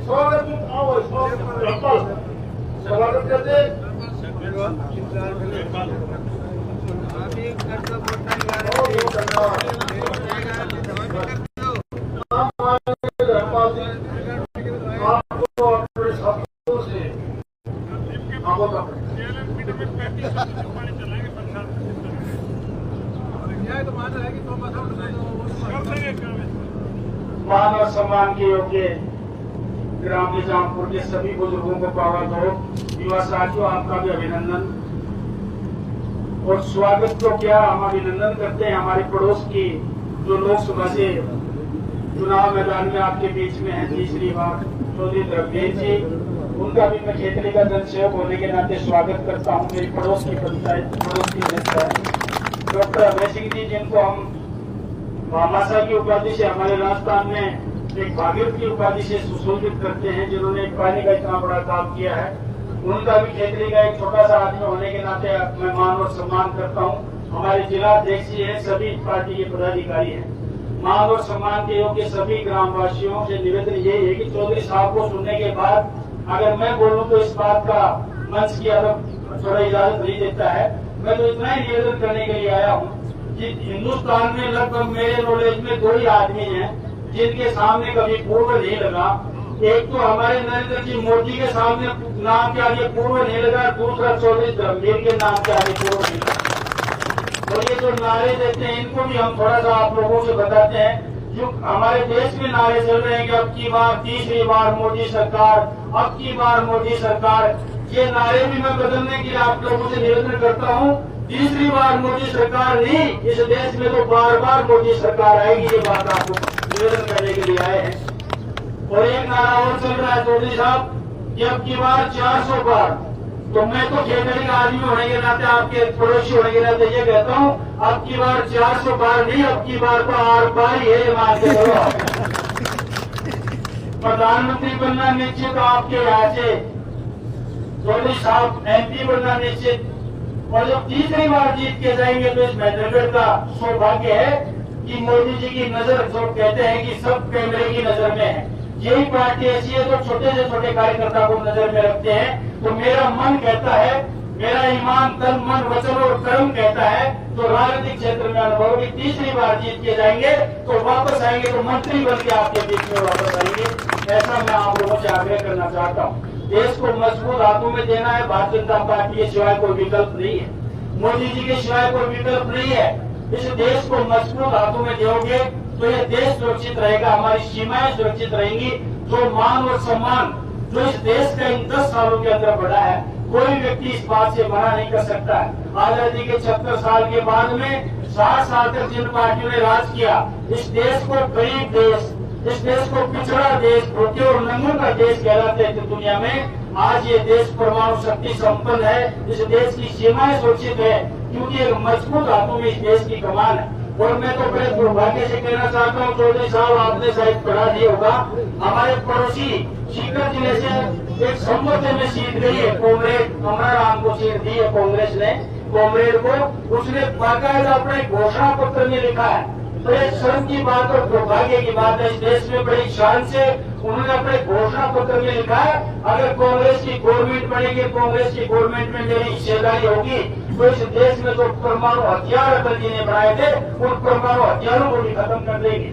स्वागत करते आपको अपने शब्दों से मान और सम्मान के योग्य ग्राम निजामपुर के सभी बुजुर्गों को स्वागत हो। युवा साथियों, आपका भी अभिनंदन और स्वागत तो क्या, हम अभिनंदन करते हैं हमारे पड़ोस की जो लोकसभा से चुनाव मैदान में आपके बीच में है तीसरी बार चौधरी द्रव्येश जी, उनका भी मैं क्षेत्रीय का जनसेवक होने के नाते स्वागत करता हूं। मेरी पड़ोस की पंचायत पड़ोस की जनता है डॉक्टर अभय सिंह जी, जिनको हम भामाशाह की उपाधि से हमारे राजस्थान में एक भागीरथ की उपाधि से सुशोभित करते हैं, जिन्होंने पानी का इतना बड़ा काम किया है। उनका भी क्षेत्रीय का एक छोटा सा आदमी होने के नाते मैं मान और सम्मान करता हूं। हमारे जिला अध्यक्ष जी है, सभी पार्टी के पदाधिकारी हैं। मान और सम्मान के योग्य सभी ग्रामवासियों से निवेदन यही है कि चौधरी साहब को सुनने के बाद अगर मैं बोलूं तो इस बात का मंच की अलग थोड़ा इजाजत नहीं देता है। मैं तो इतना ही निवेदन करने के लिए आया हूँ कि हिन्दुस्तान में लगभग मेरे नॉलेज में 2 ही आदमी हैं जिनके सामने कभी पूर्व नहीं लगा। एक तो हमारे नरेंद्र जी मोदी के सामने नाम के आगे पूर्व नहीं लगा, दूसरा चौधरी धर्मवीर के नाम के आगे पूर्व नहीं लगा। और ये जो नारे देते हैं इनको भी हम थोड़ा सा आप लोगों से बताते हैं। जो हमारे देश में नारे चल रहे हैं कि अब की बार तीसरी बार मोदी सरकार, अब की बार मोदी सरकार, ये नारे भी मैं बदलने के लिए आप लोगों से निवेदन करता हूँ। तीसरी बार मोदी सरकार नहीं, इस देश में तो बार बार मोदी सरकार आएगी, ये बात आपको निवेदन करने के लिए आए हैं। और एक नारा और चल रहा है चौधरी साहब कि अब की बार 400 पार। तो मैं तो क्षेत्रीय का आदमी होने के नाते, आपके पड़ोसी होने के नाते ये कहता हूँ, अब की बार 400 पार नहीं, अब की बार तो आर पार ही है, मान के चलो। प्रधानमंत्री बनना निश्चित आपके यहाँ से, चौधरी साहब MP बनना निश्चित, और जब तीसरी बार जीत के जाएंगे तो इस मैनेजर का सौभाग्य है कि मोदी जी की नजर, जो कहते हैं कि सब कैमरे की नजर में है, यही पार्टी ऐसी है जो छोटे से छोटे कार्यकर्ता को नजर में रखते हैं। तो मेरा मन कहता है, मेरा ईमान तन मन वचन और कर्म कहता है, तो राजनीतिक क्षेत्र में अनुभव की तीसरी बार जीत के जाएंगे तो वापस आएंगे तो मंत्री बन के आपके बीच में वापस आएंगे। ऐसा मैं आप लोगों से आग्रह करना चाहता हूँ। देश को मजबूत हाथों में देना है, भारतीय जनता पार्टी के सिवाय कोई विकल्प नहीं है, मोदी जी के सिवाय कोई विकल्प नहीं है। इस देश को मजबूत हाथों में दोगे तो ये देश सुरक्षित रहेगा, हमारी सीमाएं सुरक्षित रहेंगी। जो मान और सम्मान जो इस देश का इन 10 सालों के अंदर बढ़ा है, कोई व्यक्ति इस बात से मना नहीं कर सकता है। आजादी के 76 साल के बाद में 60 साल तक जिन पार्टियों ने राज किया, इस देश को गरीब देश, इस देश को पिछड़ा देश, भूखे और नंगों का देश कहलाते थे दुनिया में। आज ये देश परमाणु शक्ति संपन्न है, इस देश की सीमाएं सुरक्षित है क्योंकि एक मजबूत हाथों में इस देश की कमान है। और मैं तो बड़े दुर्भाग्य से कहना चाहता हूँ चौधरी साहब, आपने शायद पढ़ा दिया होगा, हमारे पड़ोसी सीकर जिले से एक समझौते में सीट गई है कॉमरेड कमरा राम को सीट दी है कांग्रेस ने, कॉमरेड को। उसने बाकायदा अपने घोषणा पत्र में लिखा है, तो एक शर्म की बात और दुर्भाग्य की बात है, इस देश में बड़ी शान से उन्होंने अपने घोषणा पत्र में लिखा है, अगर कांग्रेस की गवर्नमेंट बनेगी, कांग्रेस की गवर्नमेंट में मेरी हिस्सेदारी होगी तो इस देश में जो परमाणु हथियार अटल जी ने बनाए थे उन परमाणु हथियारों को भी खत्म कर देंगे।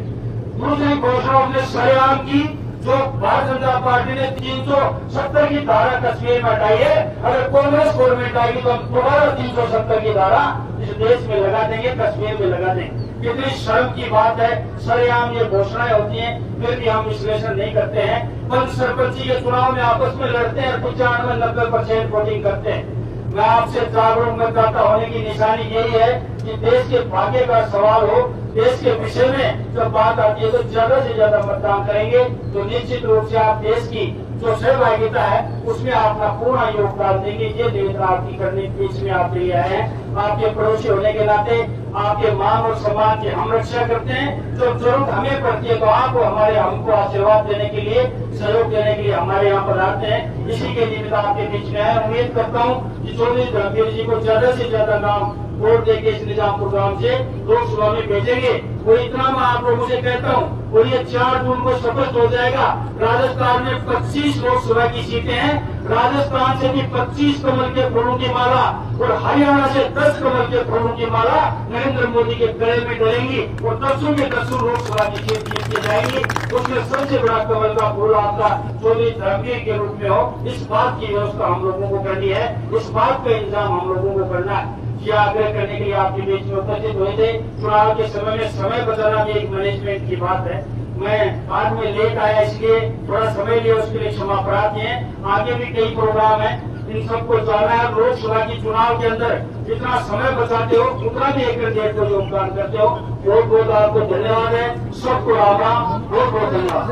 दूसरी घोषणा उसने सरेआम की, जो भारतीय जनता पार्टी ने 370 की धारा कश्मीर में हटाई है, अगर कांग्रेस गवर्नमेंट आएगी तो हम दोबारा 370 की धारा इस देश में लगा देंगे, कश्मीर में लगा देंगे। कितनी शर्म की बात है, सरेआम ये घोषणाएं होती हैं, फिर भी हम विश्लेषण नहीं करते हैं। पंच सरपंची के चुनाव में आपस में लड़ते हैं, 95-90% वोटिंग करते हैं। मैं आपसे जागरूक मतदाता होने की निशानी यही है कि देश के भाग्य का सवाल हो, देश के विषय में जब बात आती है तो ज्यादा से ज्यादा मतदान करेंगे तो निश्चित रूप से आप देश की जो सहभागिता है उसमें अपना पूर्ण योगदान देंगे। ये निवेदन आपकी करने के बीच में आप लिए आए हैं। आपके पड़ोसी होने के नाते आपके मान और सम्मान की हम रक्षा करते हैं। जो जरूरत हमें पड़ती है तो आप हमको आशीर्वाद देने के लिए, सहयोग देने के लिए हमारे यहाँ पर आते हैं। इसी के निमित्त आपके बीच में आए। उम्मीद करता हूँ कि चौधरी धर्मवीर जी को ज्यादा से ज्यादा नाम वोट देके इस निजाम प्रोग्राम से लोकसभा में भेजेंगे। और इतना मैं आप लोगों से कहता हूँ, और ये 4 जून को स्पष्ट हो जाएगा। राजस्थान में 25 लोकसभा की सीटें हैं। राजस्थान से भी 25 कमल के फूलों की माला और हरियाणा से 10 कमल के फूलों की माला नरेंद्र मोदी के गले में डलेंगी और 10 के 10 लोकसभा की सीट जीत के जाएंगी। उसमें सबसे बड़ा कमल का फूल आपका चौधरी धर्मवीर के रूप में हो, इस बात की व्यवस्था हम लोगों को करनी है। इस बात का इंतजाम हम लोगों को करना है। यह आग्रह करने के लिए आपके बीच में उपस्थित हुए थे। चुनाव के समय में समय बचाना भी एक मैनेजमेंट की बात है। मैं बाद में लेट आया, इसलिए थोड़ा समय लिया, उसके लिए क्षमा प्रार्थी है। आगे भी कई प्रोग्राम है, इन सबको जाना है। लोकसभा की चुनाव के अंदर जितना समय बचाते हो उतना भी एक कैंडिडेट को योगदान करते हो। बहुत बहुत आपको धन्यवाद है। सबको राम राम, बहुत बहुत धन्यवाद।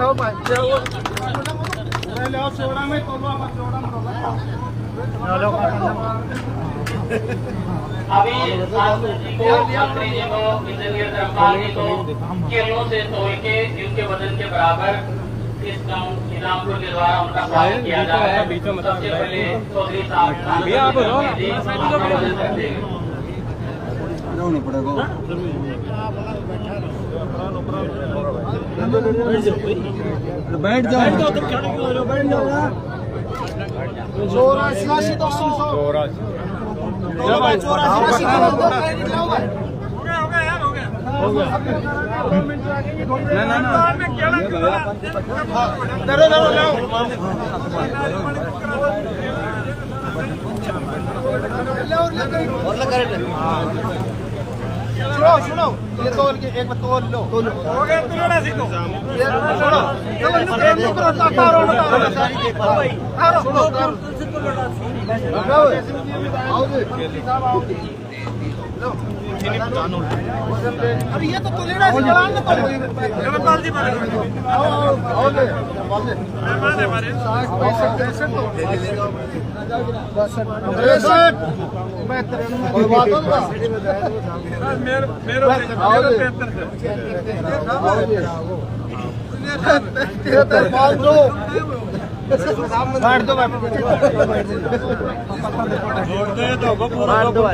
अभी सांसद जी को, मंत्री जी को, इंजीनियर धर्मपाल जी को किलों से तोल के इनके वजन के बराबर इस इनामपुर के द्वारा उनका स्वागत किया जा रहा है। सबसे पहले चौधरी साहब जी अपना वजन रख देंगे। बैठ जाओ, बैठ जाओ। 84 तो सुनो ये तोल के एक बार तोल लो हो गया तुरंत सीखो अरे ये तो तुलेड़ा से जलान ना धर्मपाल जी आओगे हमारे 60 कोई बात होगा मेरे बांट दो